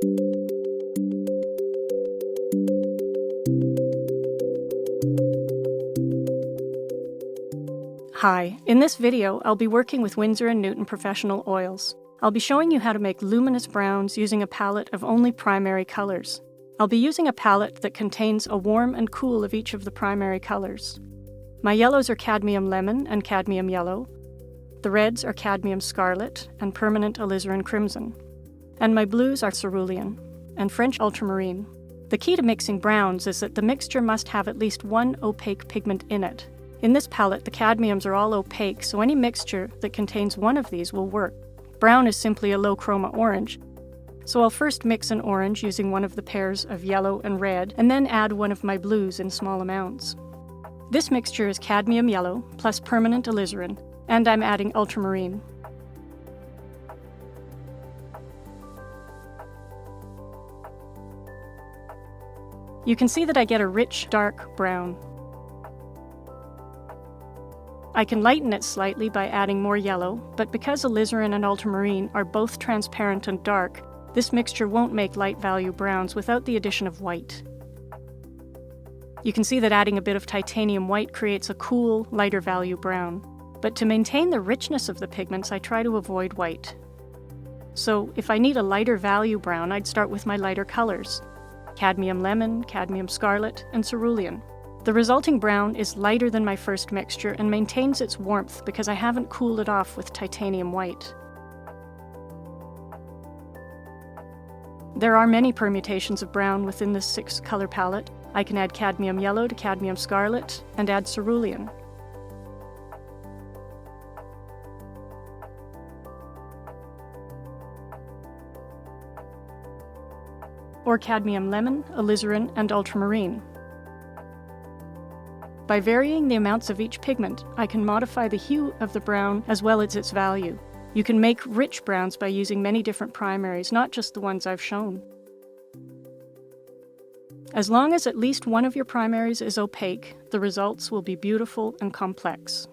Hi, in this video I'll be working with Winsor Newton Professional Oils. I'll be showing you how to make luminous browns using a palette of only primary colors. I'll be using a palette that contains a warm and cool of each of the primary colors. My yellows are cadmium lemon and cadmium yellow. The reds are cadmium scarlet and permanent alizarin crimson. And my blues are cerulean and French ultramarine. The key to mixing browns is that the mixture must have at least one opaque pigment in it. In this palette, the cadmiums are all opaque, so any mixture that contains one of these will work. Brown is simply a low chroma orange, so I'll first mix an orange using one of the pairs of yellow and red, and then add one of my blues in small amounts. This mixture is cadmium yellow plus permanent alizarin, and I'm adding ultramarine. You can see that I get a rich, dark brown. I can lighten it slightly by adding more yellow, but because alizarin and ultramarine are both transparent and dark, this mixture won't make light value browns without the addition of white. You can see that adding a bit of titanium white creates a cool, lighter value brown. But to maintain the richness of the pigments, I try to avoid white. So if I need a lighter value brown, I'd start with my lighter colors: cadmium lemon, cadmium scarlet, and cerulean. The resulting brown is lighter than my first mixture and maintains its warmth because I haven't cooled it off with titanium white. There are many permutations of brown within this 6-color palette. I can add cadmium yellow to cadmium scarlet and add cerulean. Or cadmium lemon, alizarin, and ultramarine. By varying the amounts of each pigment, I can modify the hue of the brown as well as its value. You can make rich browns by using many different primaries, not just the ones I've shown. As long as at least one of your primaries is opaque, the results will be beautiful and complex.